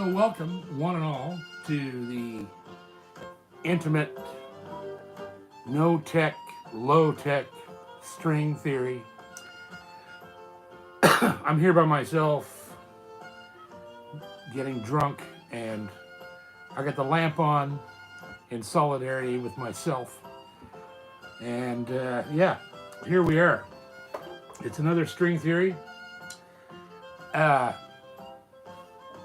So welcome, one and all, to the intimate, no-tech, low-tech string theory. I'm here by myself, getting drunk, and I got the lamp on in solidarity with myself. And yeah, here we are. It's another string theory. I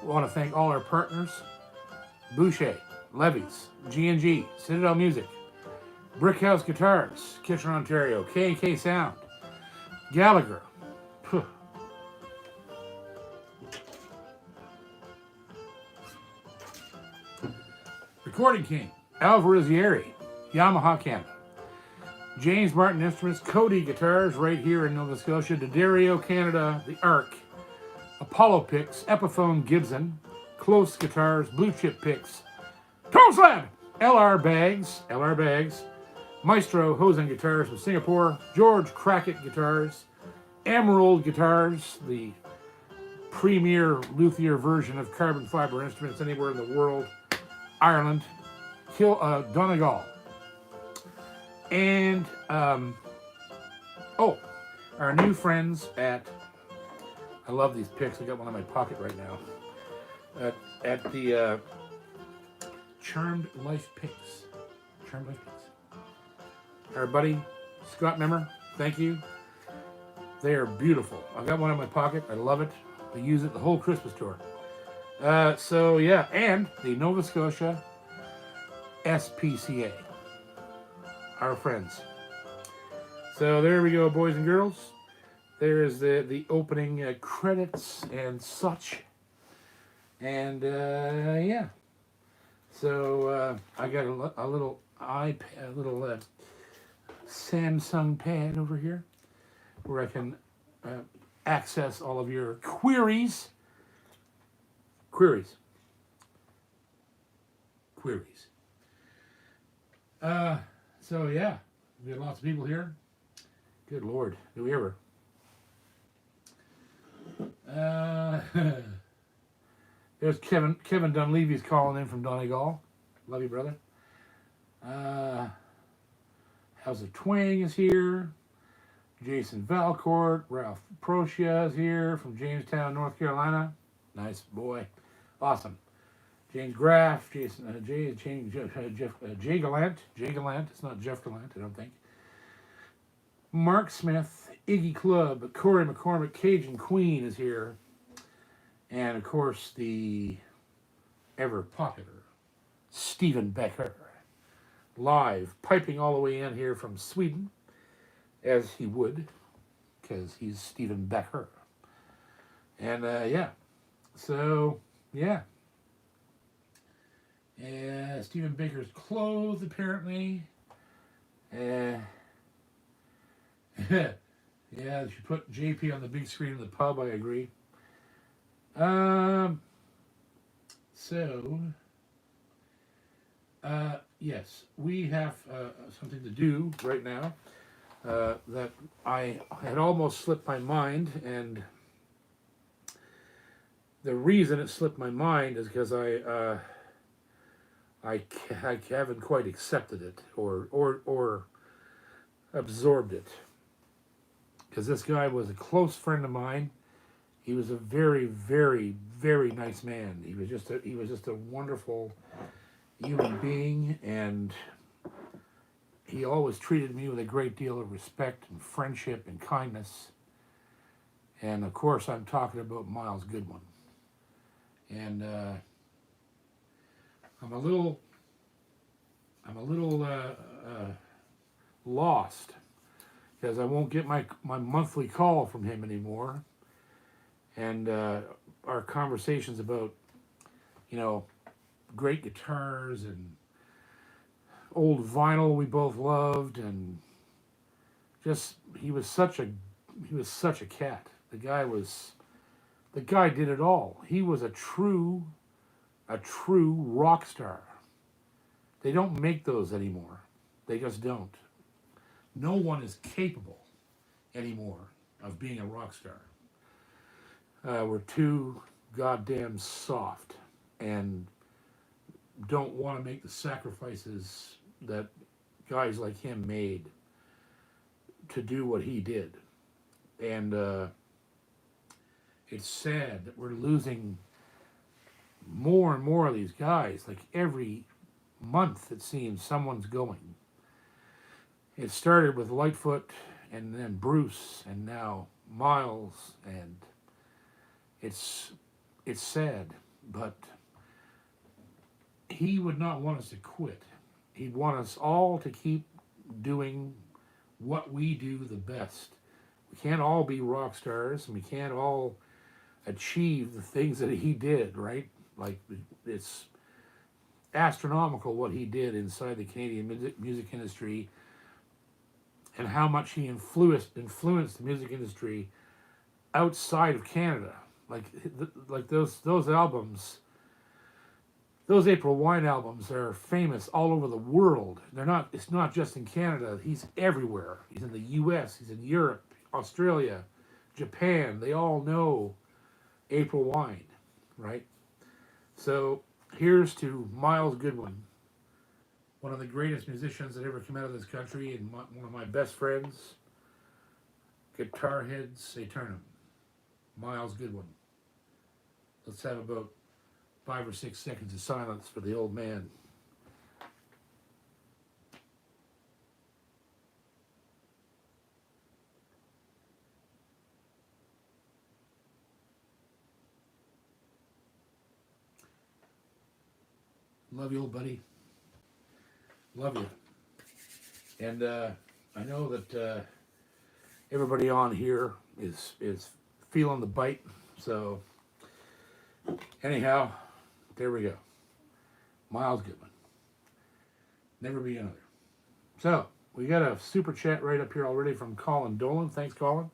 want to thank all our partners: Boucher, Levy's, G&G, Citadel Music, Brickhouse Guitars, Kitchener, Ontario, K&K Sound, Gallagher, Recording King, Alvarazieri, Yamaha Canada, James Martin Instruments, Cody Guitars right here in Nova Scotia, D'Addario Canada, The Arc, Apollo Picks, Epiphone Gibson, Close Guitars, Blue Chip Picks, Tone Slab, LR Bags, Maestro Hosen Guitars from Singapore, George Crackett Guitars, Emerald Guitars, the premier luthier version of carbon fiber instruments anywhere in the world, Ireland, Donegal, and our new friends at, I love these picks, I got one in my pocket right now, at the Charmed Life Picks. Our buddy Scott Memmer, thank you. They are beautiful. I got one in my pocket. I love it. I use it the whole Christmas tour. So yeah, and the Nova Scotia SPCA, our friends. So there we go, boys and girls. There is the opening credits and such. And yeah. So I got a little iPad, a little Samsung pad over here, where I can access all of your queries. So yeah, we got lots of people here. Good Lord, do we ever? There's Kevin Dunleavy's calling in from Donegal. Love you, brother. House of Twang is here. Jason Valcourt, Ralph Procia is here from Jamestown, North Carolina. Nice boy, awesome. James Graff, Jay Gallant. It's not Jeff Gallant, I don't think. Mark Smith, Iggy Club, Corey McCormick, Cajun Queen is here, and of course the ever popular Stephen Becker, live, piping all the way in here from Sweden, as he would, because he's Stephen Becker. And yeah, so yeah. Stephen Baker's clothes, apparently. Yeah, they should put JP on the big screen in the pub, I agree. Yes, we have something to do right now that I had almost slipped my mind, and the reason it slipped my mind is because I haven't quite accepted it or absorbed it, because this guy was a close friend of mine. He was a very, very, very nice man. He was just a wonderful human being, and he always treated me with a great deal of respect and friendship and kindness. And of course, I'm talking about Miles Goodwin. And I'm a little lost, because I won't get my monthly call from him anymore. And our conversations about, great guitars and old vinyl we both loved, and just he was such a cat. The guy did it all. He was a true rock star. They don't make those anymore. They just don't. No one is capable anymore of being a rock star. We're too goddamn soft and don't want to make the sacrifices that guys like him made to do what he did. And it's sad that we're losing more and more of these guys. Like every month, it seems someone's going. It started with Lightfoot, and then Bruce, and now Miles, and it's sad, but he would not want us to quit. He'd want us all to keep doing what we do the best. We can't all be rock stars, and we can't all achieve the things that he did, right? Like, it's astronomical what he did inside the Canadian music industry, and how much he influenced the music industry outside of Canada. Like those albums, those April Wine albums are famous all over the world. They're not. It's not just in Canada. He's everywhere. He's in the U.S. He's in Europe, Australia, Japan. They all know April Wine, right? So here's to Miles Goodwin, one of the greatest musicians that ever came out of this country, and one of my best friends, guitar heads Aeternum, Miles Goodwin. Let's have about 5 or 6 seconds of silence for the old man. Love you, old buddy. Love you. And I know that everybody on here is feeling the bite. So anyhow, there we go. Miles Goodwin. Never be another. So we got a super chat right up here already from Colin Dolan. Thanks, Colin.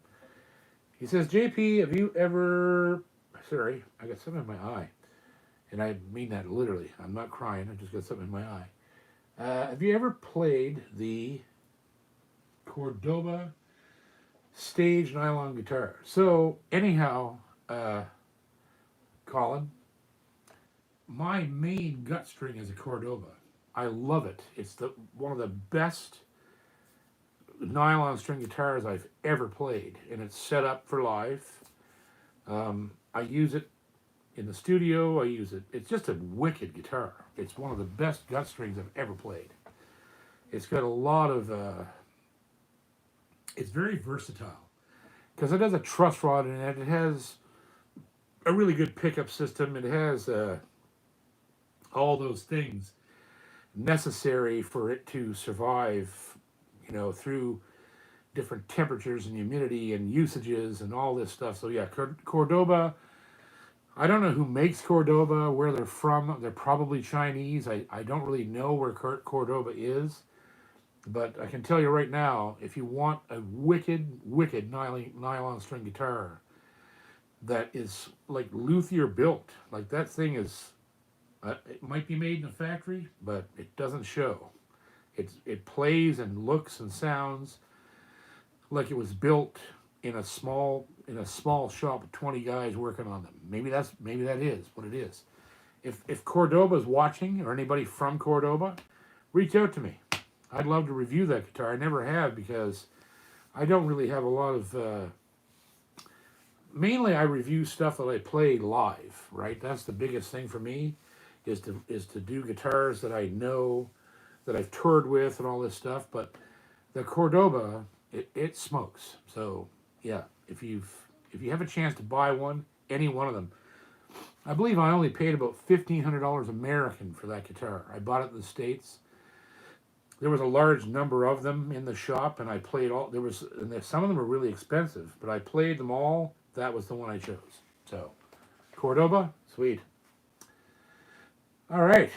He says, JP, have you ever... Sorry, I got something in my eye. And I mean that literally. I'm not crying. I just got something in my eye. Have you ever played the Cordoba stage nylon guitar? So anyhow, Colin, my main gut string is a Cordoba. I love it. It's one of the best nylon string guitars I've ever played, and it's set up for live. I use it in the studio. I use it. It's just a wicked guitar. It's one of the best gut strings I've ever played. It's got a lot of, it's very versatile because it has a truss rod in it. It has a really good pickup system. It has all those things necessary for it to survive, you know, through different temperatures and humidity and usages and all this stuff. So yeah, Cordoba. I don't know who makes Cordoba, where they're from. They're probably Chinese. I don't really know where Cordoba is. But I can tell you right now, if you want a wicked nylon string guitar that is like luthier built, like that thing is, it might be made in a factory, but it doesn't show. It plays and looks and sounds like it was built in a small shop with 20 guys working on them. Maybe that is what it is. If Cordoba's watching, or anybody from Cordoba, reach out to me. I'd love to review that guitar. I never have, because I don't really have a lot of mainly I review stuff that I play live, right? That's the biggest thing for me, is to do guitars that I know, that I've toured with and all this stuff. But the Cordoba, it smokes. So yeah, if you have a chance to buy one, any one of them. I believe I only paid about $1,500 American for that guitar. I bought it in the States. There was a large number of them in the shop, and I played all. Some of them were really expensive, but I played them all. That was the one I chose. So, Cordoba, sweet. All right,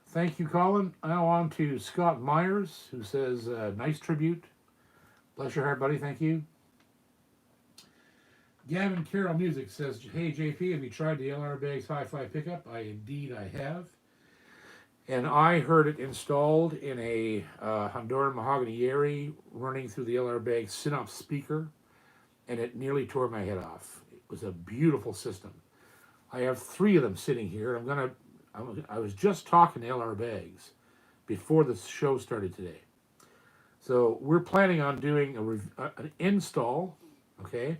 thank you, Colin. Now on to Scott Myers, who says, "Nice tribute. Bless your heart, buddy. Thank you." Gavin Carroll Music says, "Hey JP, have you tried the LR Bags Hi-Fi pickup?" I have. And I heard it installed in a Honduran mahogany Yeri running through the LR Bag Synop speaker, and it nearly tore my head off. It was a beautiful system. I have 3 of them sitting here. I'm going to I was just talking to LR Bags before the show started today. So we're planning on doing an install, okay,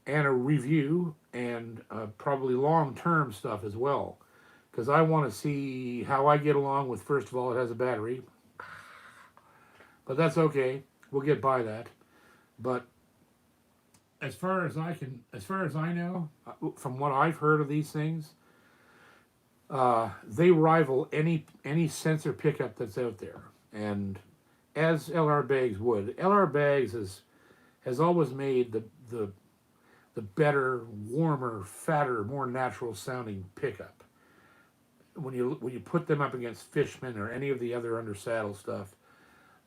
and a review, and probably long-term stuff as well, because I want to see how I get along with. First of all, it has a battery, but that's okay. We'll get by that. But as far as I know, from what I've heard of these things, they rival any sensor pickup that's out there. And as LR Bags would, LR Bags has always made the better, warmer, fatter, more natural sounding pickup. When you put them up against Fishman or any of the other under saddle stuff,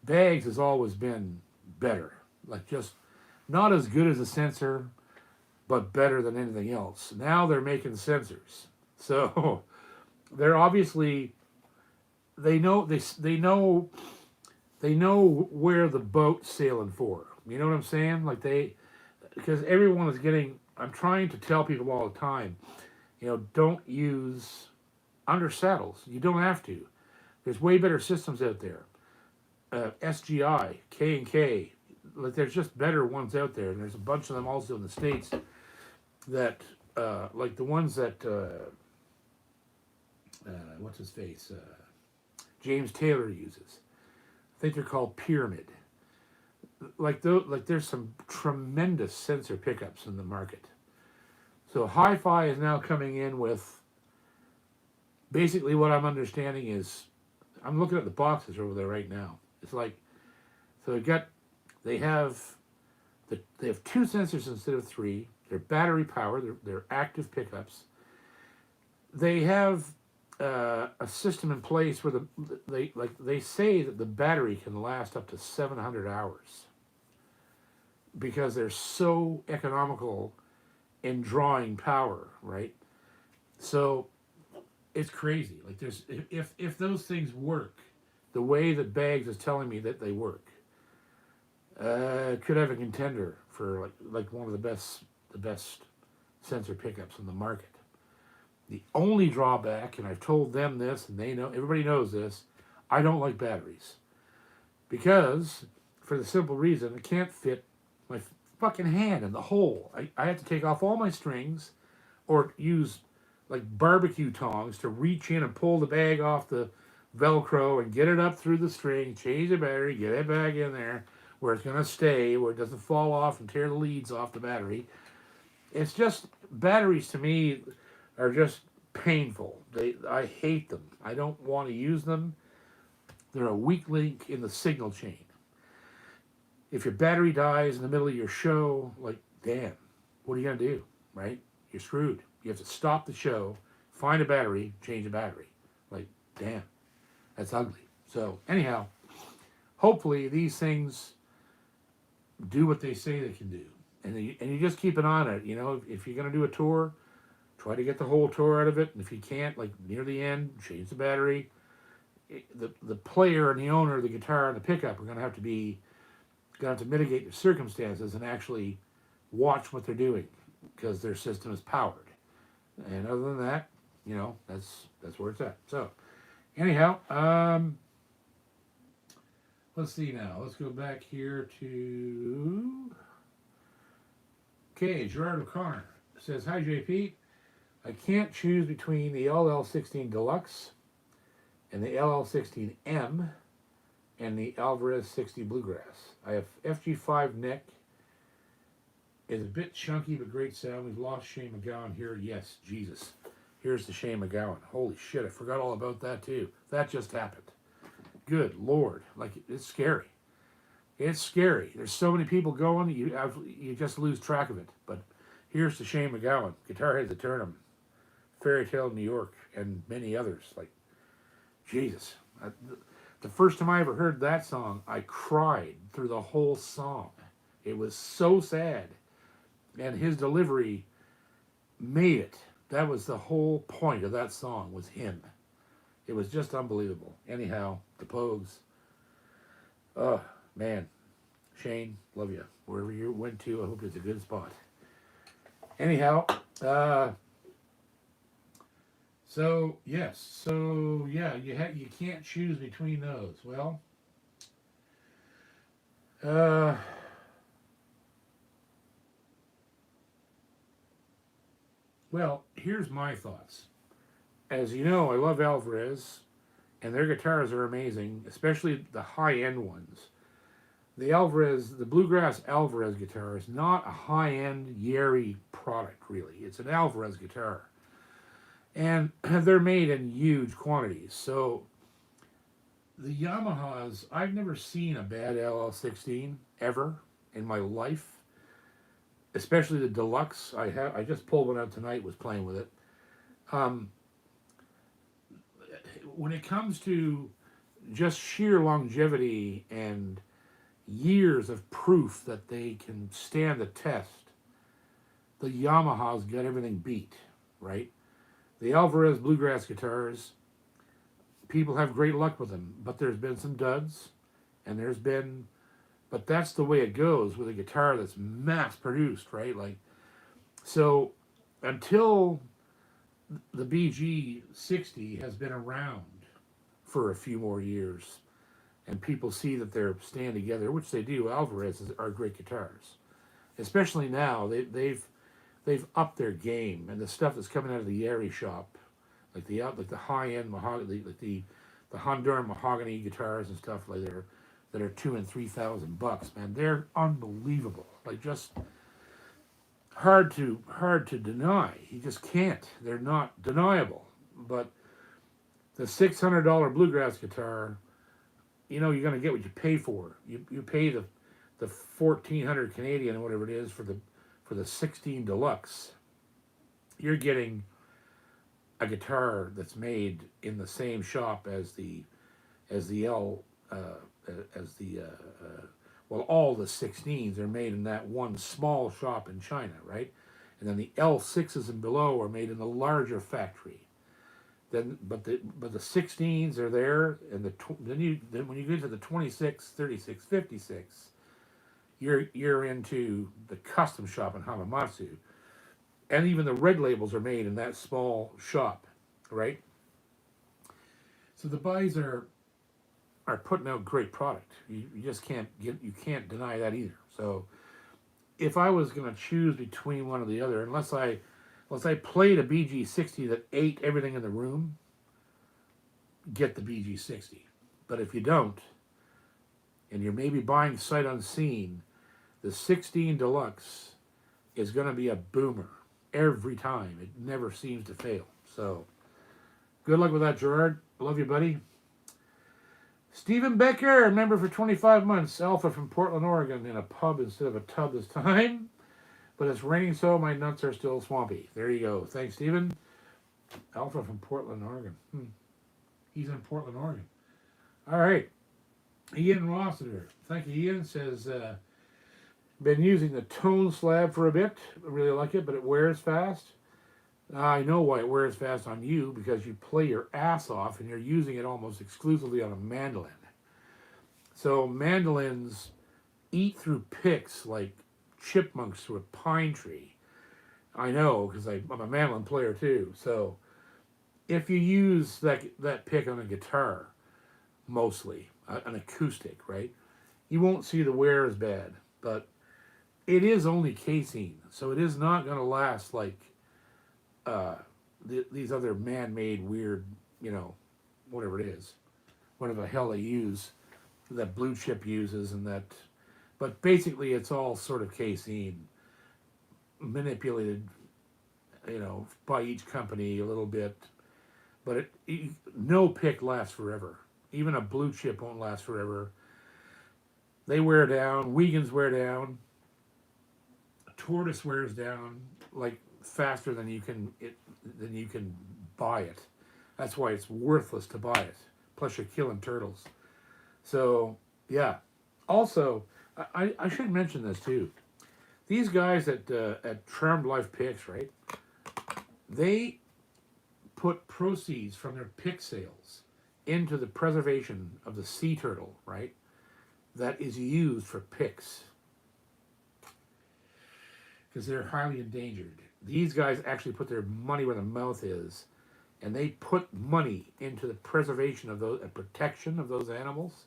Bags has always been better. Like, just not as good as a sensor, but better than anything else. Now they're making sensors, so they're obviously they know where the boat's sailing for. You know what I'm saying? Like, because everyone is getting. I'm trying to tell people all the time, don't use under saddles. You don't have to. There's way better systems out there. SGI, K&K, like, there's just better ones out there, and there's a bunch of them also in the States that, like the ones that, what's his face, James Taylor uses. I think they're called Pyramid. Like there's some tremendous sensor pickups in the market. So Hi-Fi is now coming in with, basically what I'm understanding is, I'm looking at the boxes over there right now. It's like, so they have two sensors instead of three. They're battery powered. They're active pickups. They have a system in place where they say that the battery can last up to 700 hours because they're so economical in drawing power, right? So it's crazy. Like, there's if those things work the way that Bags is telling me that they work, could have a contender for like one of the best sensor pickups in the market. The only drawback, and I've told them this, and they know, everybody knows this, I don't like batteries, because for the simple reason I can't fit my fucking hand in the hole. I have to take off all my strings, or use like barbecue tongs to reach in and pull the bag off the Velcro and get it up through the string, change the battery, get it back in there where it's going to stay, where it doesn't fall off and tear the leads off the battery. It's just, batteries to me are just painful. I hate them. I don't want to use them. They're a weak link in the signal chain. If your battery dies in the middle of your show, like, damn, what are you going to do, right? You're screwed. You have to stop the show, find a battery, change the battery. Like, damn, that's ugly. So anyhow, hopefully these things do what they say they can do. And you just keep an eye on it. If you're going to do a tour, try to get the whole tour out of it. And if you can't, like near the end, change the battery. The player and the owner of the guitar and the pickup are going to have to mitigate the circumstances and actually watch what they're doing, because their system is powered. And other than that, that's where it's at. So anyhow, let's see now. Let's go back here to... Okay, Gerard O'Connor says, "Hi, JP. I can't choose between the LL16 Deluxe and the LL16M and the Alvarez 60 Bluegrass. I have FG5 neck. Is a bit chunky, but great sound. We've lost Shane McGowan here. Yes, Jesus. Here's the Shane McGowan. Holy shit, I forgot all about that too. That just happened. Good Lord. Like, it's scary. It's scary. There's so many people going, you just lose track of it. But here's to Shane McGowan, Guitar Heads of Turnham, Fairy Tale New York, and many others. Like, Jesus. The first time I ever heard that song, I cried through the whole song. It was so sad. And his delivery made it. That was the whole point of that song, was him. It was just unbelievable. Anyhow, the Pogues. Oh, man. Shane, love you. Wherever you went to, I hope it's a good spot. Anyhow, So yes, so yeah, you can't choose between those. Uh, well, here's my thoughts. As you know, I love Alvarez, and their guitars are amazing, especially the high end ones. The Bluegrass Alvarez guitar is not a high end Yeri product, really. It's an Alvarez guitar. And they're made in huge quantities. So the Yamahas, I've never seen a bad LL16 ever in my life, especially the deluxe. I just pulled one out tonight, was playing with it. Um, when it comes to just sheer longevity and years of proof that they can stand the test, the Yamaha's got everything beat, right? The Alvarez Bluegrass guitars, people have great luck with them, but there's been some duds, and but that's the way it goes with a guitar that's mass produced, right? Like, so until the BG60 has been around for a few more years, and people see that they're staying together, which they do. Alvarez are great guitars, especially now. They've upped their game, and the stuff that's coming out of the Yeri shop, like the high end mahogany, like the Honduran mahogany guitars and stuff like that are $2,000 and $3,000, man. They're unbelievable. Like, just hard to deny. You just can't. They're not deniable. But the $600 bluegrass guitar, you're gonna get what you pay for. You pay the 1,400 Canadian or whatever it is for the 16 deluxe. You're getting a guitar that's made in the same shop as the L as the well, all the 16s are made in that one small shop in China, right? And then the L6s and below are made in the larger factory. But the 16s are there, and then when you get to the 26, 36, 56, you're into the custom shop in Hamamatsu, and even the red labels are made in that small shop, right? So the buys are putting out great product. You just you can't deny that either. So if I was going to choose between one or the other, unless I played a BG60 that ate everything in the room, get the BG60. But if you don't, and you're maybe buying sight unseen, the 16 Deluxe is going to be a boomer every time. It never seems to fail. So good luck with that, Gerard. Love you, buddy. Stephen Becker, member for 25 months. Alpha from Portland, Oregon, in a pub instead of a tub this time. But it's raining, so my nuts are still swampy. There you go. Thanks, Stephen. Alpha from Portland, Oregon. He's in Portland, Oregon. All right. Ian Rossiter. Thank you, Ian. Says, been using the tone slab for a bit. I really like it, but it wears fast. I know why it wears fast on you, because you play your ass off and you're using it almost exclusively on a mandolin. So mandolins eat through picks like chipmunks through a pine tree. I know, because I'm a mandolin player too. So if you use that pick on a guitar, mostly, an acoustic, right, you won't see the wear as bad. But it is only casein, so it is not going to last like these other man-made weird, whatever it is, whatever the hell they use, that Blue Chip uses, and that. But basically, it's all sort of casein, manipulated, by each company a little bit. But no pick lasts forever. Even a Blue Chip won't last forever. They wear down. Wiegans wear down. Tortoise wears down like faster than you can buy it. That's why it's worthless to buy it. Plus, you're killing turtles. So yeah. Also, I should mention this too. These guys at Charmed Life Picks, right? They put proceeds from their pick sales into the preservation of the sea turtle, right? That is used for picks, because they're highly endangered. These guys actually put their money where the mouth is and they put money into the preservation of those and protection of those animals.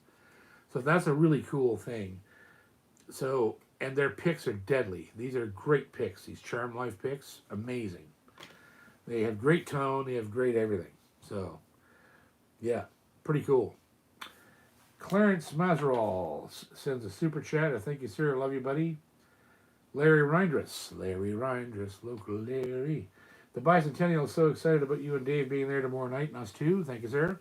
So that's a really cool thing. So, and their picks are deadly. These are great picks. These Charm Life picks, amazing. They have great tone. They have great everything. So, yeah, pretty cool. Clarence Mazeral sends a super chat. I thank you, sir. I love you, buddy. Larry Rindress, local Larry. The Bicentennial is so excited about you and Dave being there tomorrow night, and us too. Thank you, sir.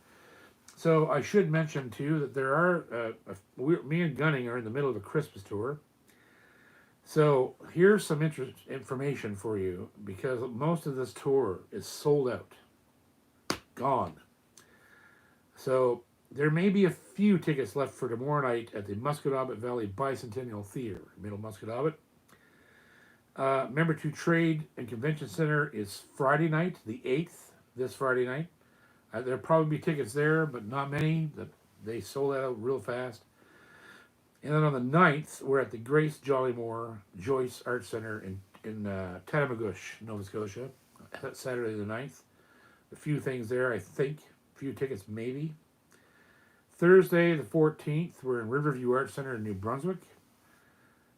So I should mention too that there are me and Gunning are in the middle of a Christmas tour. So here's some information for you, because most of this tour is sold out, gone. So there may be a few tickets left for tomorrow night at the Musquodoboit Valley Bicentennial Theater, Middle Musquodoboit. Member to Trade and Convention Center is Friday night, the 8th, this Friday night. There'll probably be tickets there, but not many. They sold out real fast. And then on the 9th, we're at the Grace Jollymore Joyce Art Center in Tatamagouche, Nova Scotia. That's Saturday the 9th. A few things there, I think. A few tickets, maybe. Thursday the 14th, we're in Riverview Art Center in New Brunswick.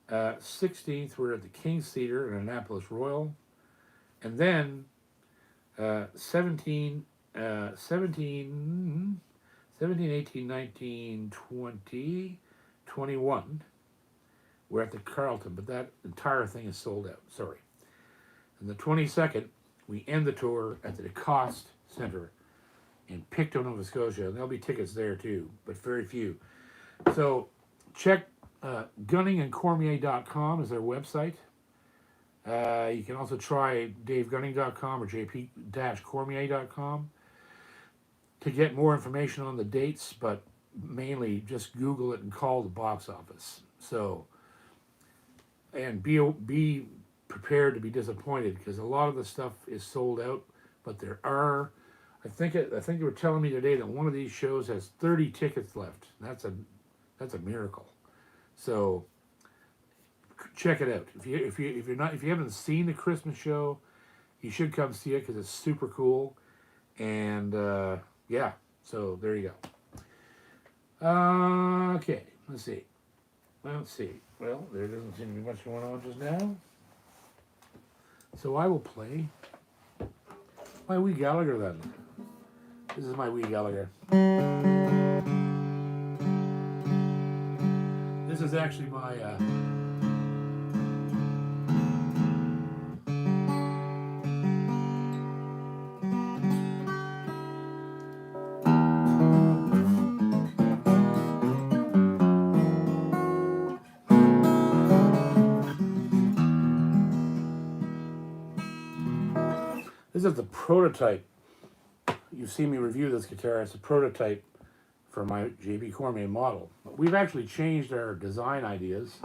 16th, we're at the King's Theatre in Annapolis Royal. And then 17, 18, 19, 20, 21, we're at the Carlton, but that entire thing is sold out. Sorry. And the 22nd, we end the tour at the DeCoste Center in Pictou, Nova Scotia. And there'll be tickets there too, but very few. So check gunningandcormier.com is their website. You can also try davegunning.com or jp-cormier.com to get more information on the dates, but mainly just Google it and call the box office. So, and be prepared to be disappointed, because a lot of the stuff is sold out, but there are, I think they were telling me today that one of these shows has 30 tickets left. That's a miracle. So check it out. If you haven't seen the Christmas show, you should come see it, because it's super cool. And yeah, so there you go. Okay, let's see. Well, there doesn't seem to be much going on just now. So I will play my wee Gallagher then. This is my wee Gallagher. This is actually my this is the prototype. You've seen me review this guitar. It's a prototype for my J.B. Cormier model. But we've actually changed our design ideas.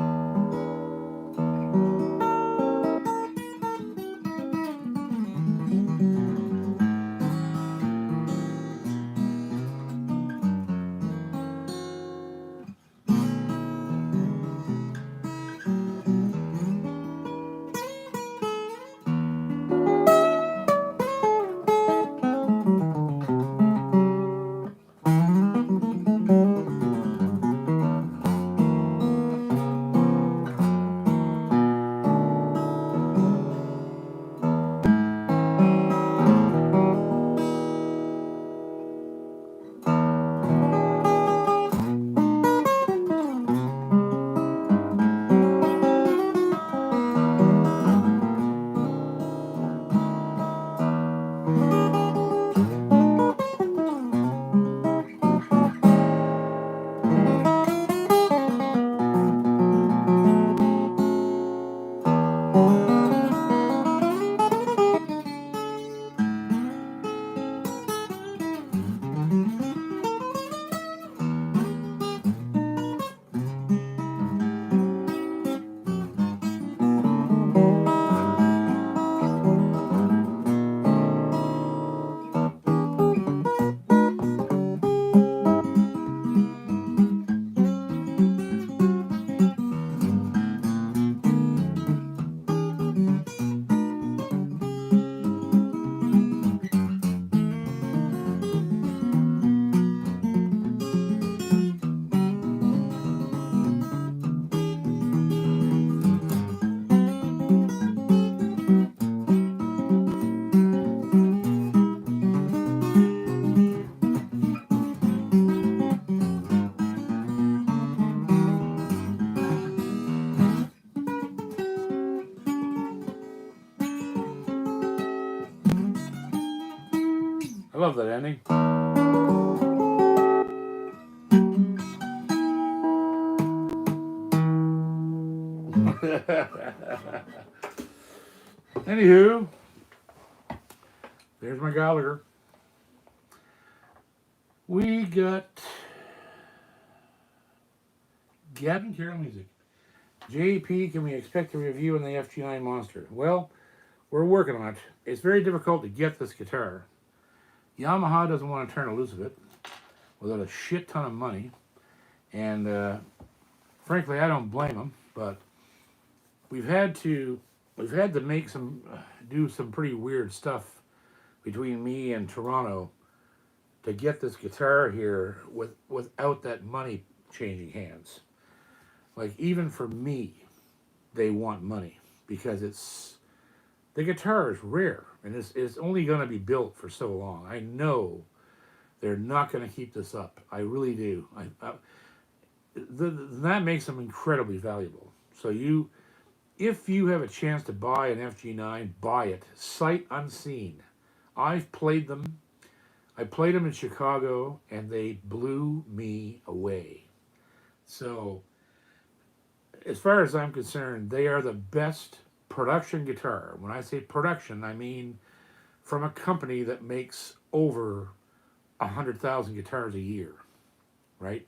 I love that ending. Anywho, there's my Gallagher. We got Gavin Carroll music. JP, can we expect a review on the FG9 Monster? Well, we're working on it. It's very difficult to get this guitar. Yamaha doesn't want to turn loose of it without a shit ton of money. And frankly, I don't blame them, but we've had to make do some pretty weird stuff between me and Toronto to get this guitar here without that money changing hands. Like, even for me, they want money because the guitar is rare and it's only going to be built for so long. I know they're not going to keep this up. I really do. That makes them incredibly valuable. So if you have a chance to buy an FG9, buy it sight unseen. I've played them. I played them in Chicago, and they blew me away. So, as far as I'm concerned, they are the best production guitar. When I say production, I mean from a company that makes over 100,000 guitars a year, right?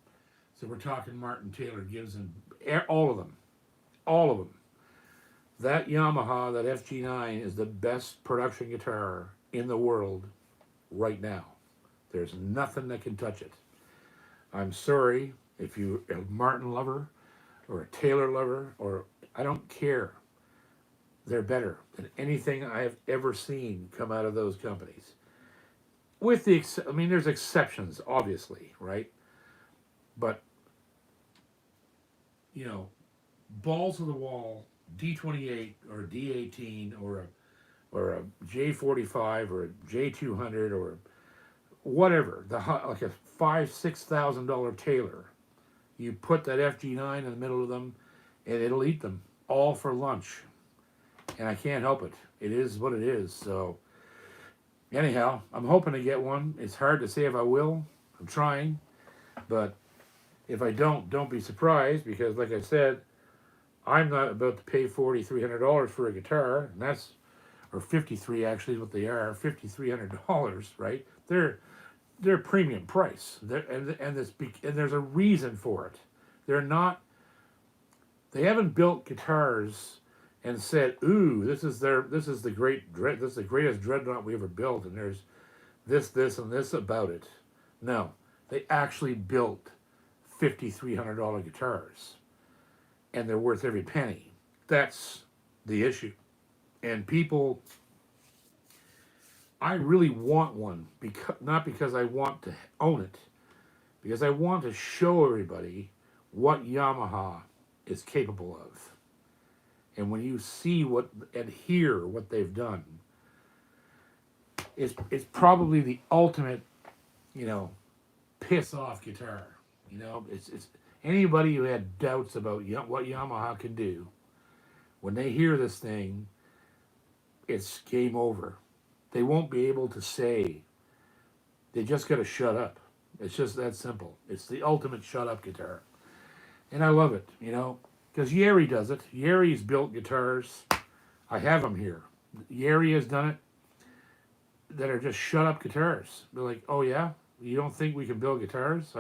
So we're talking Martin, Taylor, Gibson, all of them. All of them. That Yamaha, that FG9, is the best production guitar in the world right now. There's nothing that can touch it. I'm sorry if you're a Martin lover or a Taylor lover, or I don't care. They're better than anything I've ever seen come out of those companies. With there's exceptions, obviously, right? But, balls to the wall, D28 or D18 or a J45 or a J200 or whatever, like a $5,000-$6,000 Taylor. You put that FG9 in the middle of them, and it'll eat them all for lunch. And I can't help it. It is what it is. So, anyhow, I'm hoping to get one. It's hard to say if I will. I'm trying. But if I don't be surprised, because like I said, I'm not about to pay $4,300 for a guitar, and or $53 actually is what they are, $5,300, right? They're premium price. And there's a reason for it. They haven't built guitars and said, "Ooh, this is the greatest dreadnought we ever built," and there's this, and this about it. No, they actually built $5,300 guitars, and they're worth every penny. That's the issue. And people, I really want one, not because I want to own it, because I want to show everybody what Yamaha is capable of. And when you see and hear what they've done, it's probably the ultimate, piss off guitar. It's anybody who had doubts about what Yamaha can do, when they hear this thing, it's game over. They won't be able to say. They just got to shut up. It's just that simple. It's the ultimate shut up guitar. And I love it, because Yeri does it. Yeri's built guitars. I have them here. Yeri has done it, that are just shut up guitars. They're like, "Oh yeah? You don't think we can build guitars?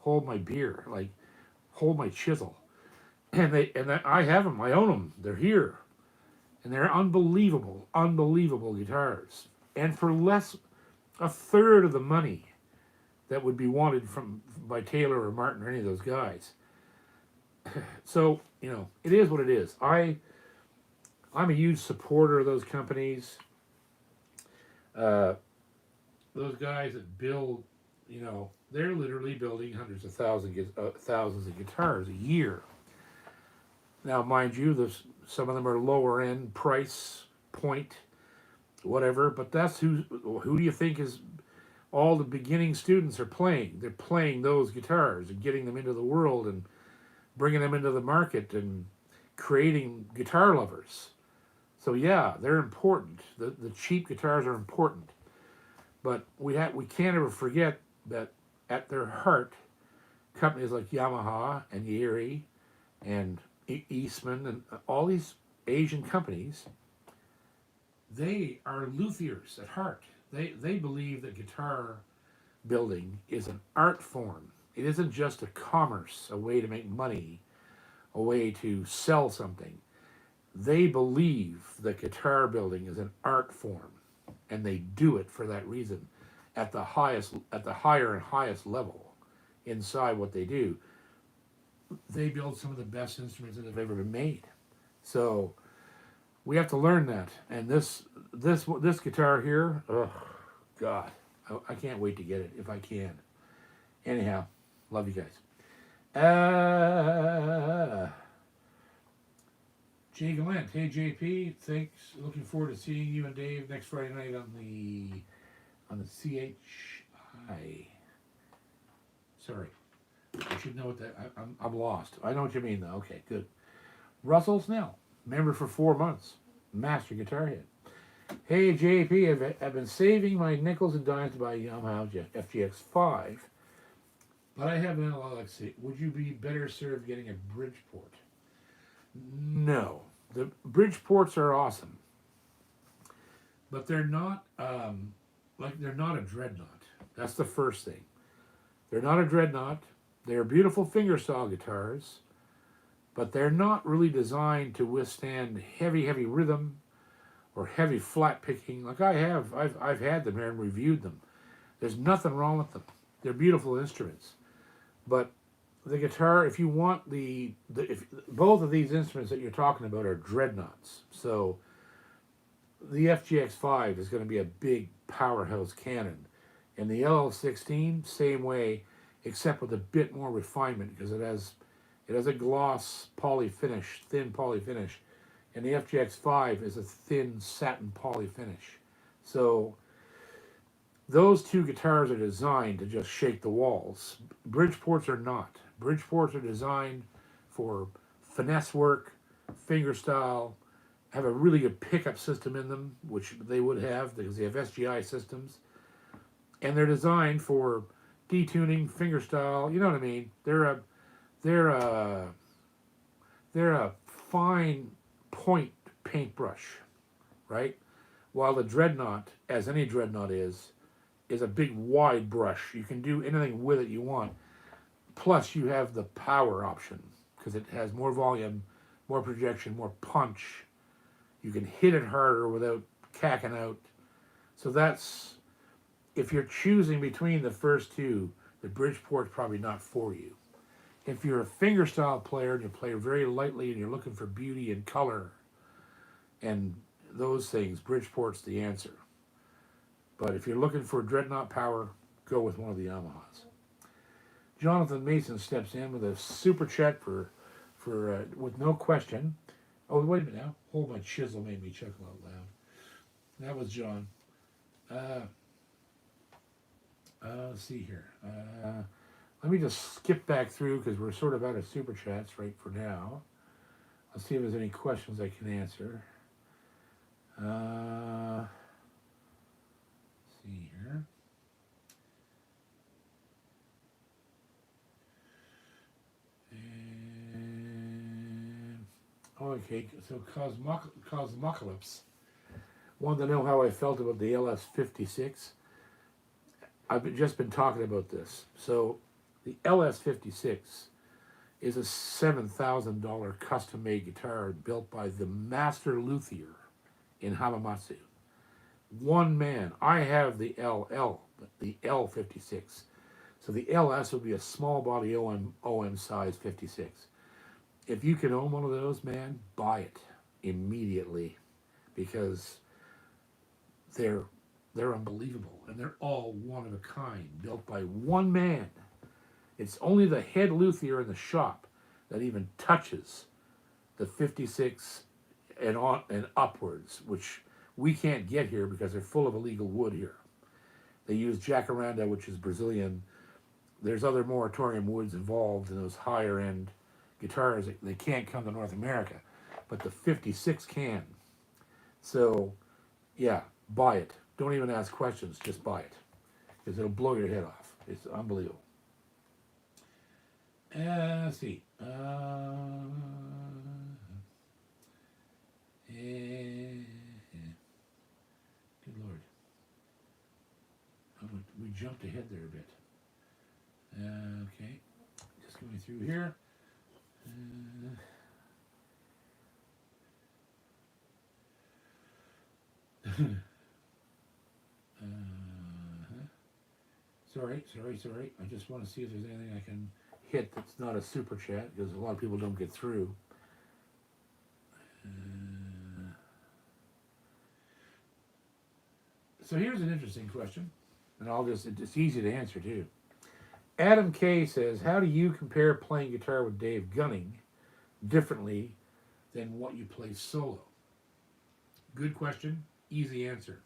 Hold my beer. Like, hold my chisel." And I have them. I own them. They're here. And they're unbelievable guitars. And for a third of the money that would be wanted by Taylor or Martin or any of those guys. So, it is what it is. I'm a huge supporter of those companies. Those guys that build, they're literally building hundreds of thousands of guitars a year. Now, mind you, some of them are lower end price point, whatever. But that's who do you think is all the beginning students are playing? They're playing those guitars and getting them into the world and bringing them into the market and creating guitar lovers. So yeah, they're important. The cheap guitars are important. But we can't ever forget that at their heart, companies like Yamaha and Yeri and Eastman and all these Asian companies, they are luthiers at heart. They believe that guitar building is an art form. It isn't just a commerce, a way to make money, a way to sell something. They believe that guitar building is an art form, and they do it for that reason at the higher and highest level inside what they do. They build some of the best instruments that have ever been made. So we have to learn that. And this guitar here, oh God, I can't wait to get it if I can. Anyhow, love you guys. Jay Gallant, hey JP, thanks. Looking forward to seeing you and Dave next Friday night on the CHI. Sorry, I should know what that. I'm lost. I know what you mean though. Okay, good. Russell Snell, member for 4 months, master guitar head. Hey JP, I've been saving my nickels and dimes to buy a Yamaha FGX5, but I have an LLX. Would you be better served getting a Bridgeport? No, the Bridgeports are awesome, but they're not they're not a dreadnought. That's the first thing. They're not a dreadnought. They're beautiful fingerstyle guitars, but they're not really designed to withstand heavy rhythm or heavy flat picking. Like I've had them here and reviewed them. There's nothing wrong with them. They're beautiful instruments, but the guitar, if you want if both of these instruments that you're talking about are dreadnoughts. So the FGX5 is going to be a big powerhouse cannon, and the LL16 same way, except with a bit more refinement because it has a gloss poly finish, thin poly finish, and the FGX5 is a thin satin poly finish. So those two guitars are designed to just shake the walls. Bridgeports are not. Bridgeports are designed for finesse work, fingerstyle, have a really good pickup system in them, which they would have because they have SGI systems, and they're designed for detuning, fingerstyle. You know what I mean? They're a fine point paintbrush, right? While the dreadnought, as any dreadnought is a big wide brush. You can do anything with it you want. Plus, you have the power option because it has more volume, more projection, more punch. You can hit it harder without cacking out. So that's, if you're choosing between the first two, the Bridgeport's probably not for you. If you're a fingerstyle player and you play very lightly and you're looking for beauty and color and those things, Bridgeport's the answer. But if you're looking for dreadnought power, go with one of the Yamahas. Jonathan Mason steps in with a super chat for with no question. Oh, wait a minute now. Hold my chisel made me chuckle out loud. That was John. Let's see here. Let me just skip back through because we're sort of out of super chats right for now. Let's see if there's any questions I can answer. See here. And, okay, so Cosmocalypse wanted to know how I felt about the LS56. I've just been talking about this. So the LS56 is a $7,000 custom-made guitar built by the master luthier in Hamamatsu. One man. I have the the L56. So the LS will be a small body OM size 56. If you can own one of those, man, buy it immediately because they're unbelievable and they're all one of a kind, built by one man. It's only the head luthier in the shop that even touches the 56 and on and upwards, which we can't get here because they're full of illegal wood here. They use jacaranda, which is Brazilian. There's other moratorium woods involved in those higher end guitars. They can't come to North America, but the 56 can. So, yeah, buy it. Don't even ask questions. Just buy it. Because it'll blow your head off. It's unbelievable. Let's see. Good Lord. We jumped ahead there a bit. Okay. Just going through here. Sorry. I just want to see if there's anything I can hit that's not a super chat, because a lot of people don't get through. So here's an interesting question, and it's easy to answer too. Adam K says, how do you compare playing guitar with Dave Gunning differently than what you play solo? Good question, easy answer.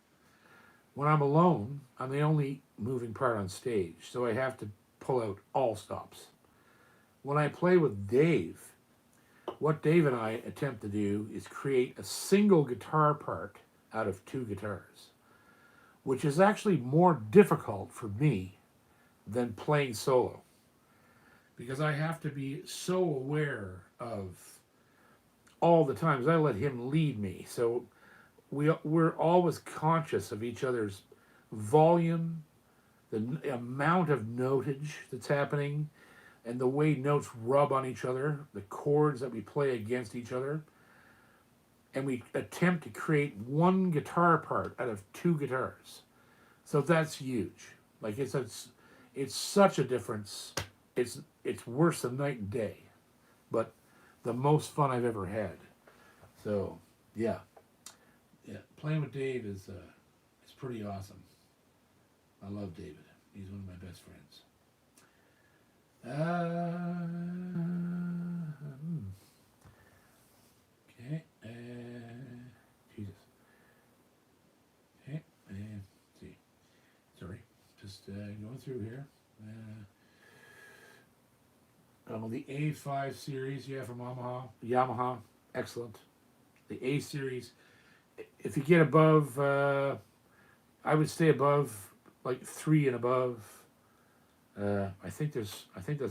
When I'm alone, I'm the only moving part on stage, so I have to pull out all stops. When I play with Dave, what Dave and I attempt to do is create a single guitar part out of two guitars, which is actually more difficult for me than playing solo, because I have to be so aware of all the times I let him lead me. So we're always conscious of each other's volume, the amount of notage that's happening, and the way notes rub on each other, the chords that we play against each other. And we attempt to create one guitar part out of two guitars. So that's huge. Like it's such a difference. It's worse than night and day, but the most fun I've ever had. So yeah, playing with Dave is pretty awesome. I love David. He's one of my best friends. Okay. Jesus. Okay. See. Sorry. Just going through here. The A5 series, from Yamaha, excellent. The A series, if you get above, I would stay above like 3 and above. I think that's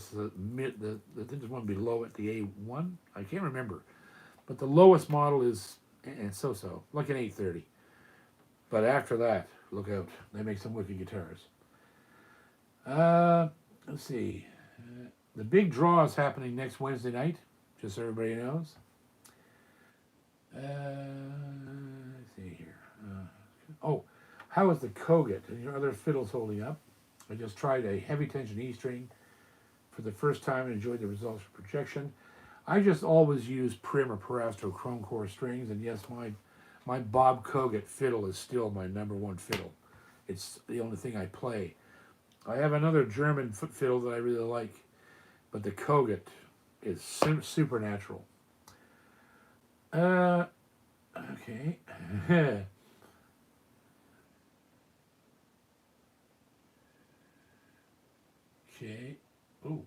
the mid. I think there's one below it, the A1. I can't remember, but the lowest model is so like an 830. But after that, look out! They make some wicked guitars. Let's see. The big draw is happening next Wednesday night, just so everybody knows. Let's see here. How is the Kogut and your other fiddles holding up? I just tried a heavy tension E string for the first time and enjoyed the results for projection. I just always use Prim or Parastro chrome core strings, and yes, my Bob Kogut fiddle is still my #1 fiddle. It's the only thing I play. I have another German fiddle that I really like, but the Kogut is supernatural. Okay. Okay. Oh,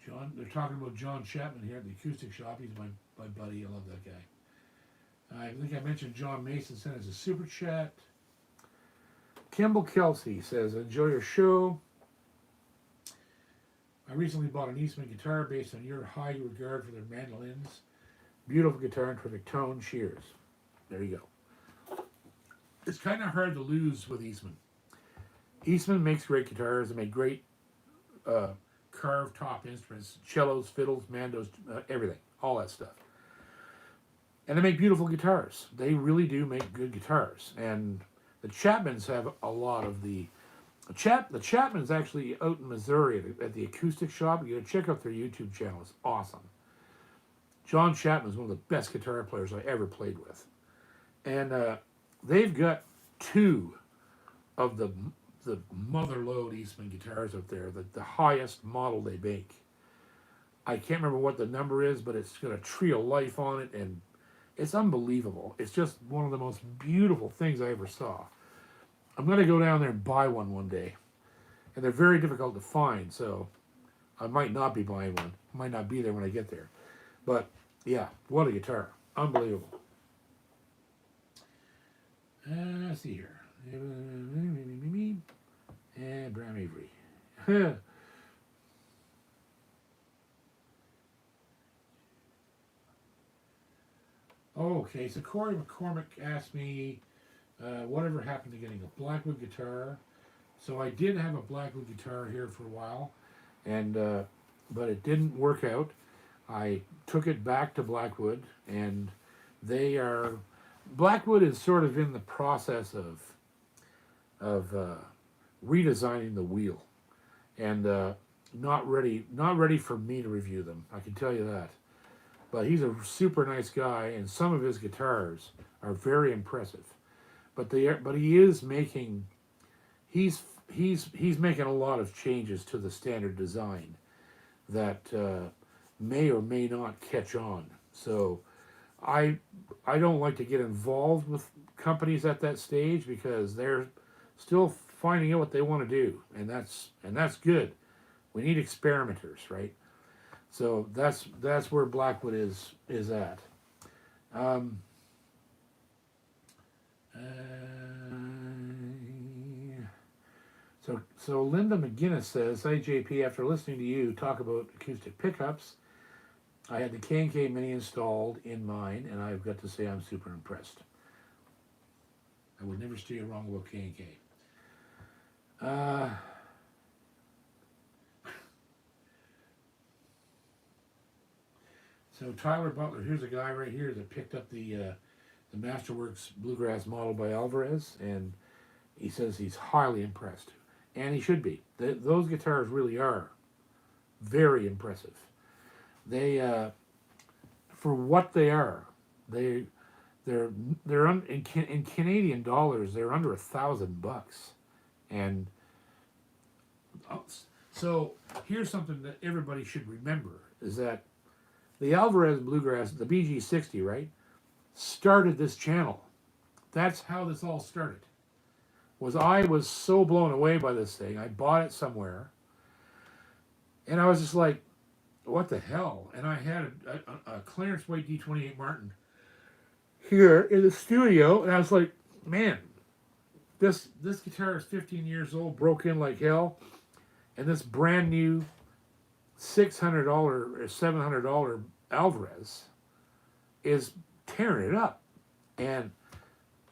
John. They're talking about John Chapman here at the acoustic shop. He's my buddy. I love that guy. I think I mentioned John Mason sent us a super chat. Kimball Kelsey says, enjoy your show. I recently bought an Eastman guitar based on your high regard for their mandolins. Beautiful guitar and terrific tone. Cheers. There you go. It's kind of hard to lose with Eastman. Eastman makes great guitars. They make great carved top instruments, cellos, fiddles, mandos, everything, all that stuff. And they make beautiful guitars. They really do make good guitars. And the Chapmans have a lot of the Chapman's actually out in Missouri at the acoustic shop. You gotta check out their YouTube channel. It's awesome. John Chapman is one of the best guitar players I ever played with. And they've got 2 of the mother load Eastman guitars out there, the highest model they make. I can't remember what the number is, but it's got a Tree of Life on it, and it's unbelievable. It's just one of the most beautiful things I ever saw. I'm going to go down there and buy one day. And they're very difficult to find, so I might not be buying one. I might not be there when I get there. But, yeah, what a guitar. Unbelievable. Let's see here. And Bram Avery. Okay, so Corey McCormick asked me whatever happened to getting a Blackwood guitar. So I did have a Blackwood guitar here for a while, and but it didn't work out. I took it back to Blackwood, and they are Blackwood is sort of in the process of redesigning the wheel, and not ready for me to review them. I can tell you that. But he's a super nice guy, and some of his guitars are very impressive. But he is making he's making a lot of changes to the standard design that may or may not catch on. So I don't like to get involved with companies at that stage because they're still finding out what they want to do, and that's good. We need experimenters, right? So that's where Blackwood is at. Um, uh, so Linda McGinnis says, "Hi JP, after listening to you talk about acoustic pickups, I had the K&K Mini installed in mine, and I've got to say I'm super impressed. I would never steer wrong about K&K." So Tyler Butler, here's a guy right here that picked up the Masterworks Bluegrass model by Alvarez, and he says he's highly impressed, and he should be. Those guitars really are very impressive. They, for what they are, they're in Canadian dollars, they're under $1,000, and so here's something that everybody should remember is that the Alvarez Bluegrass, the BG60, right, started this channel. That's how this all started. I was so blown away by this thing. I bought it somewhere, and I was just like, what the hell? And I had a Clarence White D28 Martin here in the studio, and I was like, man, this guitar is 15 years old, broke in like hell, and this brand new $600 or $700 Alvarez is tearing it up. And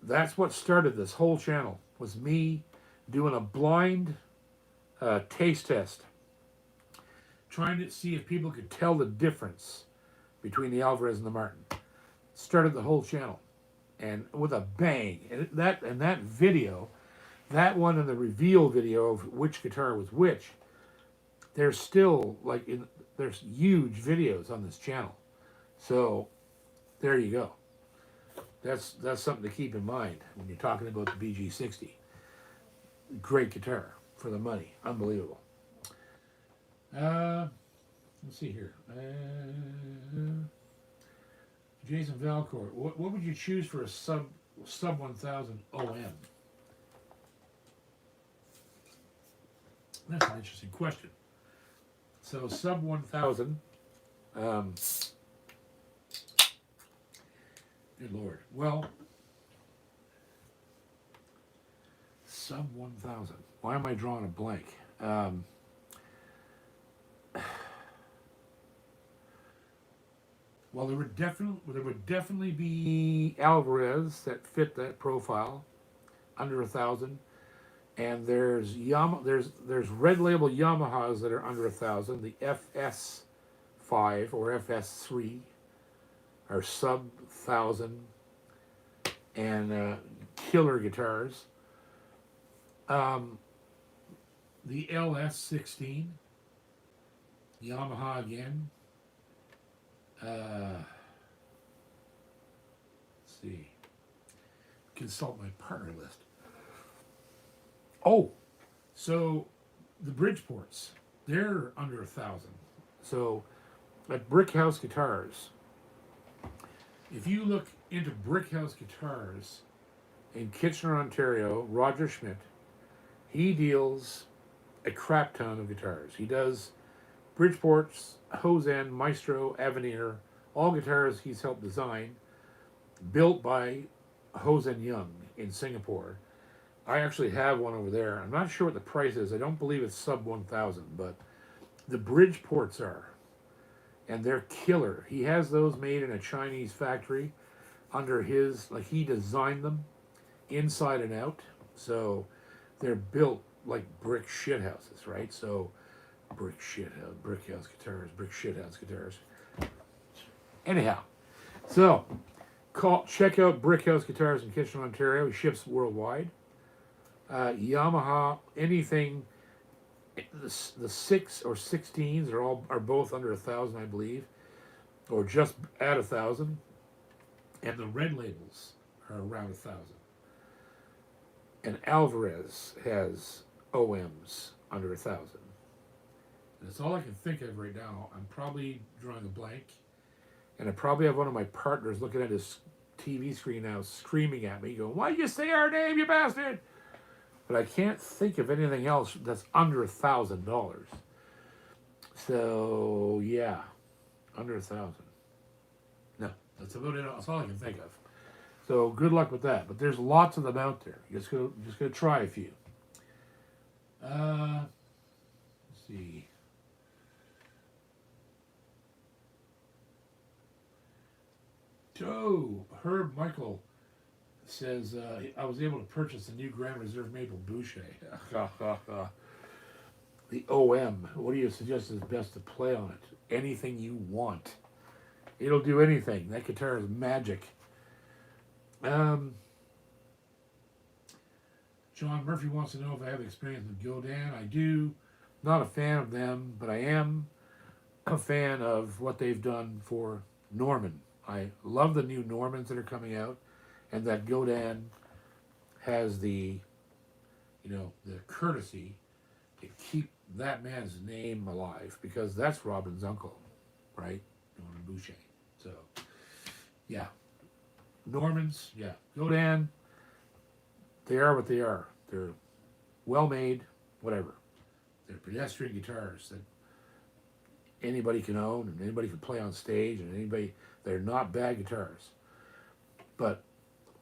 that's what started this whole channel, was me doing a blind taste test, trying to see if people could tell the difference between the Alvarez and the Martin. Started the whole channel, and with a bang. And that video, that one and the reveal video of which guitar was which, there's still there's huge videos on this channel. So there you go. That's something to keep in mind when you're talking about the BG60. Great guitar for the money, unbelievable. Let's see here. Jason Valcourt, what would you choose for a sub 1000 OM? That's an interesting question. So sub 1000, good Lord. Well, sub 1000. Why am I drawing a blank? Well, there would definitely be Alvarez that fit that profile, under 1,000. And there's red label Yamahas that are under 1,000. The FS5 or FS3 are sub 1,000 and killer guitars. The LS16 Yamaha again. Let's see. Consult my partner list. Oh, so the Bridgeports, they're under 1,000. So at Brickhouse Guitars, if you look into Brickhouse Guitars in Kitchener, Ontario, Roger Schmidt, he deals a crap ton of guitars. He does Bridgeports, Hosen, Maestro, Avenir, all guitars he's helped design, built by Hosen Young in Singapore. I actually have one over there. I'm not sure what the price is. I don't believe it's sub 1,000, but the Bridgeports are, and they're killer. He has those made in a Chinese factory under his, like he designed them inside and out. So they're built like brick shit houses, right? So brick house guitars, brick shit house guitars. Anyhow, so check out Brickhouse Guitars in Kitchener, Ontario. He ships worldwide. Yamaha, anything, the 6 or 16s are both under 1,000, I believe, or just at 1,000, and the red labels are around 1,000. And Alvarez has OMs under 1,000. And that's all I can think of right now. I'm probably drawing a blank, and I probably have one of my partners looking at his TV screen now, screaming at me, going, "Why'd you say our name, you bastard?" But I can't think of anything else that's under $1,000. So yeah, under 1,000. No, that's about it. That's all I can think of. So good luck with that. But there's lots of them out there. You just gotta try a few. Let's see. Joe Herb Michael says, I was able to purchase a new Grand Reserve Maple Boucher. The OM. What do you suggest is best to play on it? Anything you want. It'll do anything. That guitar is magic. John Murphy wants to know if I have experience with Godin. I do. Not a fan of them, but I am a fan of what they've done for Norman. I love the new Normans that are coming out, and that Godin has the courtesy to keep that man's name alive, because that's Robin's uncle, right? Norman Boucher. So, yeah. Normans, yeah. Godin, they are what they are. They're well made, whatever. They're pedestrian guitars that anybody can own and anybody can play on stage, and they're not bad guitars. But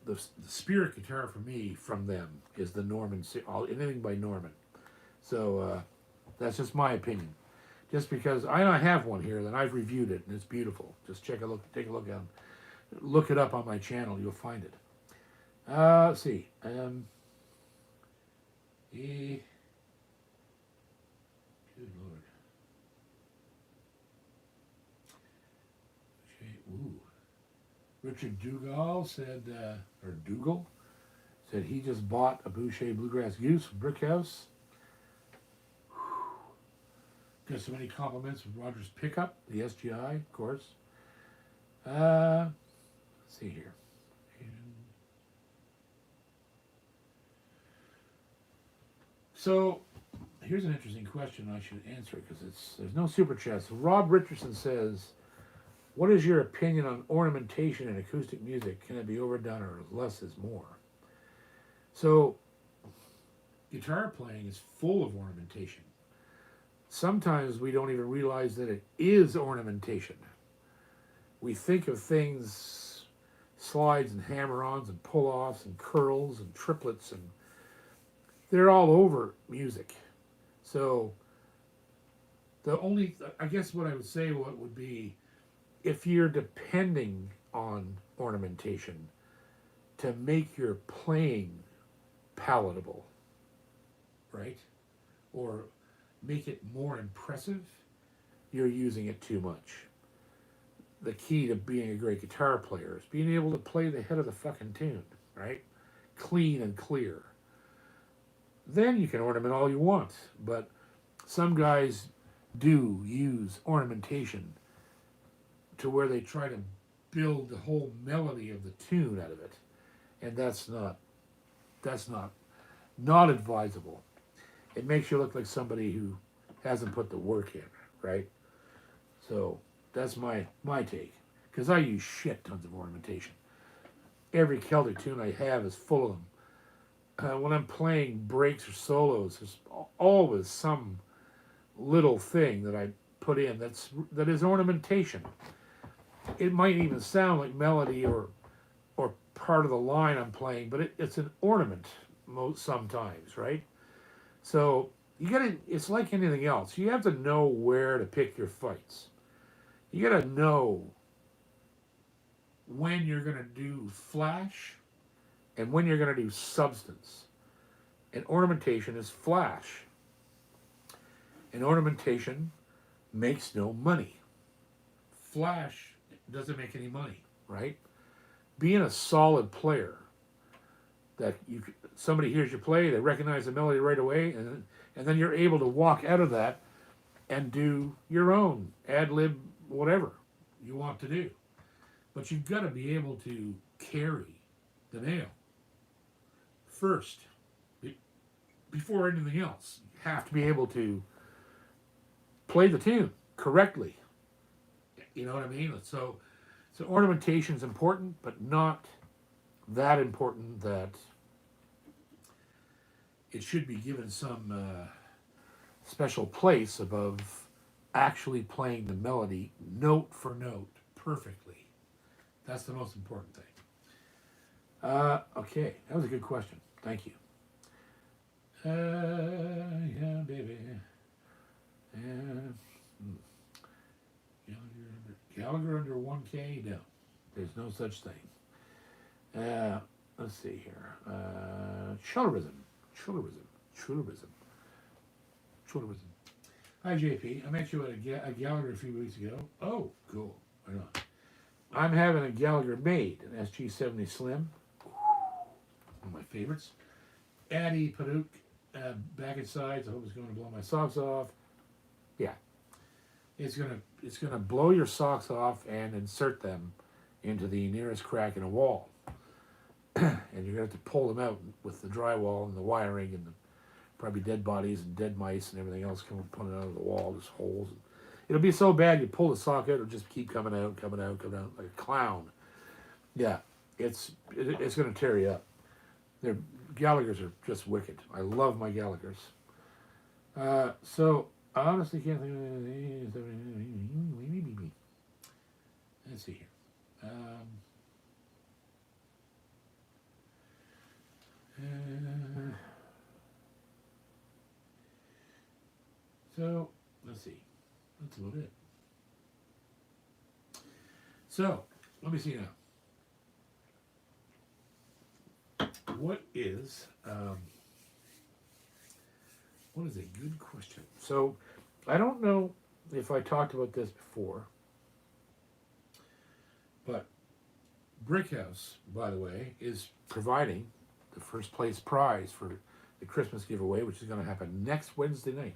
the spirit guitar for me from them is the Norman, anything by Norman. So that's just my opinion. Just because I have one here that I've reviewed it and it's beautiful. Just take a look at it. Look it up on my channel, you'll find it. Let's see. Good Lord. Okay, ooh. Richard Dougal said, Dougal said he just bought a Boucher Bluegrass Goose from Brickhouse. Got so many compliments with Roger's pickup, the SGI, of course. Let's see here. So, here's an interesting question I should answer, because there's no super chat. So Rob Richardson says, what is your opinion on ornamentation in acoustic music? Can it be overdone, or less is more? So, guitar playing is full of ornamentation. Sometimes we don't even realize that it is ornamentation. We think of things, slides and hammer-ons and pull-offs and curls and triplets, and they're all over music. So I guess what I would say would be, if you're depending on ornamentation to make your playing palatable, right? Or make it more impressive, you're using it too much. The key to being a great guitar player is being able to play the head of the fucking tune, right? Clean and clear. Then you can ornament all you want, but some guys do use ornamentation to where they try to build the whole melody of the tune out of it, and that's not advisable. It makes you look like somebody who hasn't put the work in, right? So that's my take, because I use shit tons of ornamentation. Every Celtic tune I have is full of them. When I'm playing breaks or solos, there's always some little thing that I put in that is ornamentation. It might even sound like melody or part of the line I'm playing, but it's an ornament sometimes, right? So you gotta, it's like anything else. You have to know where to pick your fights. You gotta know when you're gonna do flash and when you're gonna do substance. And ornamentation is flash. And ornamentation makes no money. Flash doesn't make any money, right? Being a solid player, that somebody hears you play, they recognize the melody right away, and then you're able to walk out of that and do your own ad lib, whatever you want to do. But you've got to be able to carry the nail first before anything else. You have to be able to play the tune correctly. You know what I mean? So ornamentation is important, but not that important that it should be given some special place above actually playing the melody note for note perfectly. That's the most important thing. Okay, that was a good question. Thank you. Yeah, baby. Gallagher under 1K? No, there's no such thing. Let's see here. Chillerism. Hi, JP. I met you at a Gallagher a few weeks ago. Oh, cool. Right on. I'm having a Gallagher made, an SG70 Slim. One of my favorites. Addy, Paduk, back and sides. I hope it's going to blow my socks off. Yeah. It's gonna blow your socks off and insert them into the nearest crack in a wall. And you're gonna have to pull them out with the drywall and the wiring and probably dead bodies and dead mice and everything else coming out of the wall, just holes. It'll be so bad you pull the sock out, it'll just keep coming out like a clown. Yeah, it's gonna tear you up. Their Gallaghers are just wicked. I love my Gallaghers. So I honestly can't think of anything. Let's see here. So let's see. That's about it. So let me see now. What is a good question? So I don't know if I talked about this before, but Brickhouse, by the way, is providing the first place prize for the Christmas giveaway, which is going to happen next Wednesday night.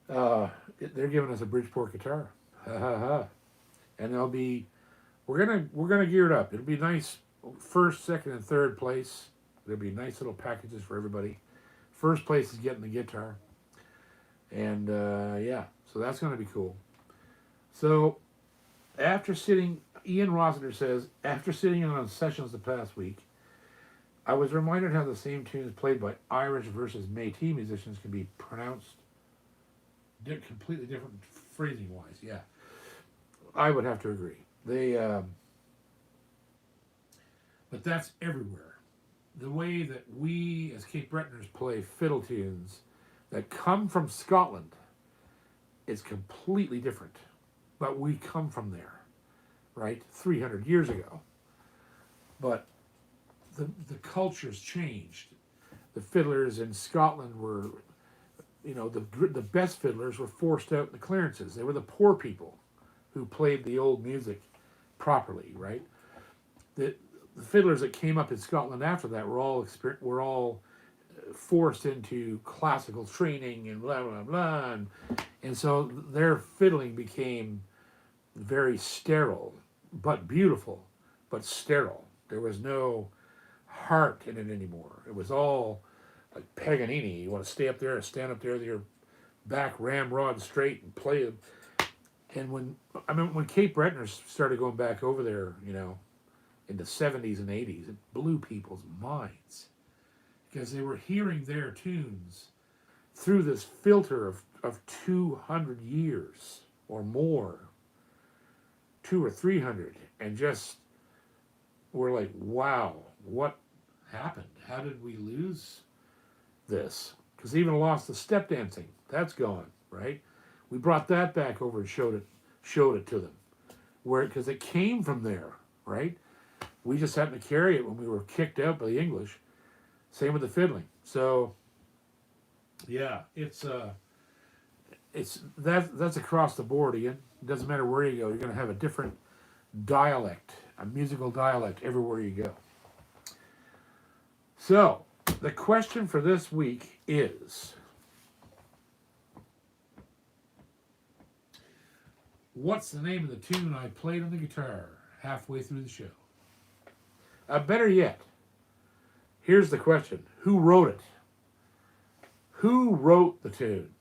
They're giving us a Bridgeport guitar, and we're gonna gear it up. It'll be nice, first, second, and third place. There'll be nice little packages for everybody. First place is getting the guitar, and yeah, so that's gonna be cool. So Ian Rossiter says, after sitting in on sessions the past week, I was reminded how the same tunes played by Irish versus Métis musicians can be pronounced completely different phrasing wise. Yeah, I would have to agree. But that's everywhere. The way that we as Cape Bretoners play fiddle tunes that come from Scotland is completely different. But we come from there, right? 300 years ago. But the culture's changed. The fiddlers in Scotland were, the best fiddlers were forced out in the clearances. They were the poor people who played the old music properly, right? The fiddlers that came up in Scotland after that were all forced into classical training and blah blah blah, and so their fiddling became very sterile, but beautiful, but sterile. There was no heart in it anymore. It was all like Paganini. You want to stand up there with your back ramrod straight and play it. And when Cape Bretoners started going back over there, in the 70s and 80s, it blew people's minds because they were hearing their tunes through this filter of 200 years or more, 200 or 300, and just were like, wow, what happened? How did we lose this? Because even lost the step dancing. That's gone, right? We brought that back over and showed it to them, where because it came from there, right? We just happened to carry it when we were kicked out by the English. Same with the fiddling. So, yeah, it's that's across the board, Ian. It doesn't matter where you go. You're going to have a different dialect, a musical dialect everywhere you go. So, the question for this week is, what's the name of the tune I played on the guitar halfway through the show? Better yet, here's the question. Who wrote it? Who wrote the tune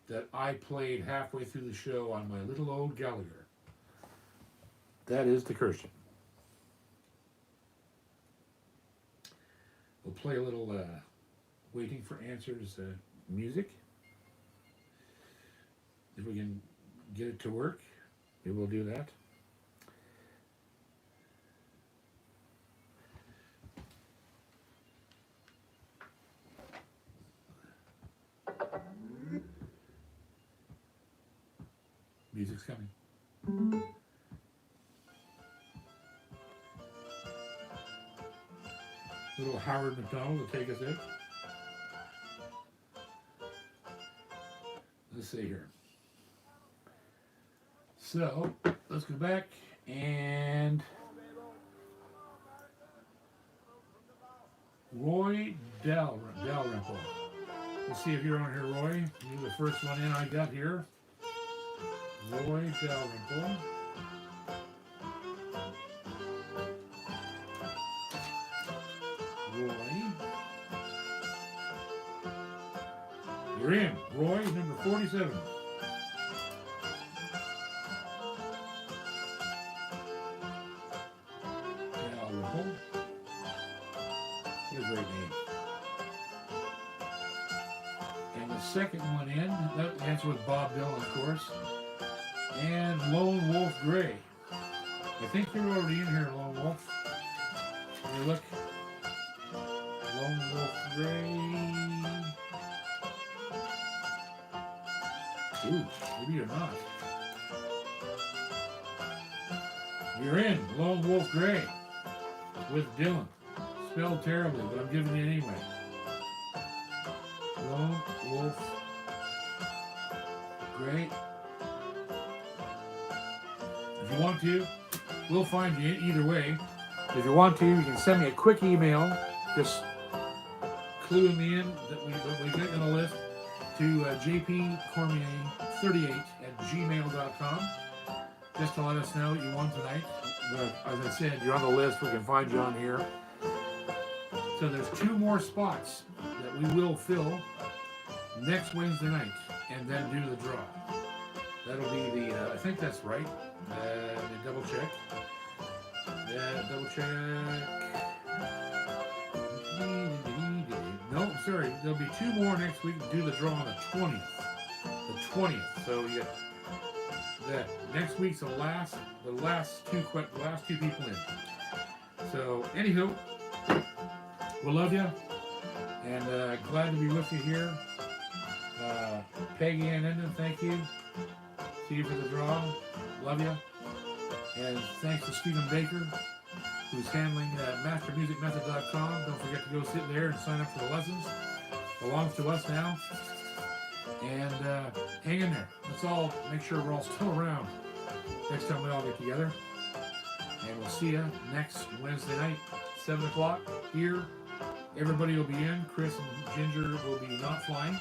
that I played halfway through the show on my little old Gallagher? That is the question. We'll play a little waiting for answers music. If we can get it to work, we will do that. Music's coming. Little Howard McDonald to take us in. Let's see here. So, let's go back and Roy Dalrymple. Let's see if you're on here, Roy. You're the first one in I got here. Roy Dalrymple. Roy. You're in. Roy, number 47. Dalrymple. What a great name. And the second one in, that's with Bob Dylan, of course. And Lone Wolf Gray. I think you're already in here, Lone Wolf. Can you look? Lone Wolf Gray. Ooh, maybe you're not. You're in, Lone Wolf Gray. With Dylan. Spelled terribly, but I'm giving it anyway. Lone Wolf Gray. If you want to, we'll find you either way. If you want to, you can send me a quick email, just cluing me in that we get in the list to jpcormier38@gmail.com, just to let us know what you won tonight. As I said, you're on the list. We can find you on here. So there's 2 more spots that we will fill next Wednesday night, and then do the draw. That'll be the, I think that's right. Let me double check. Double check. No, sorry. There'll be 2 more next week. Do the draw on the 20th. The 20th. So you get that. Next week's the last two people in. So anywho, we love you, and glad to be with you here. Peggy and Enden, thank you. See you for the draw. Love you. And thanks to Stephen Baker, who's handling mastermusicmethod.com. Don't forget to go sit there and sign up for the lessons. Belongs to us now. And hang in there. Let's all make sure we're all still around next time we all get together. And we'll see you next Wednesday night, 7 o'clock here. Everybody will be in. Chris and Ginger will be not flying.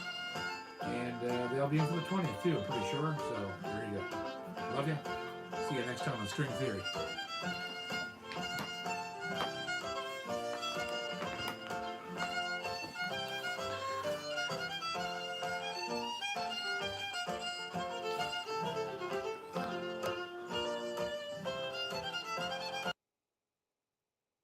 And they'll be in for the 20th too, I'm pretty sure. So there you go. Love you. See you next time on String Theory.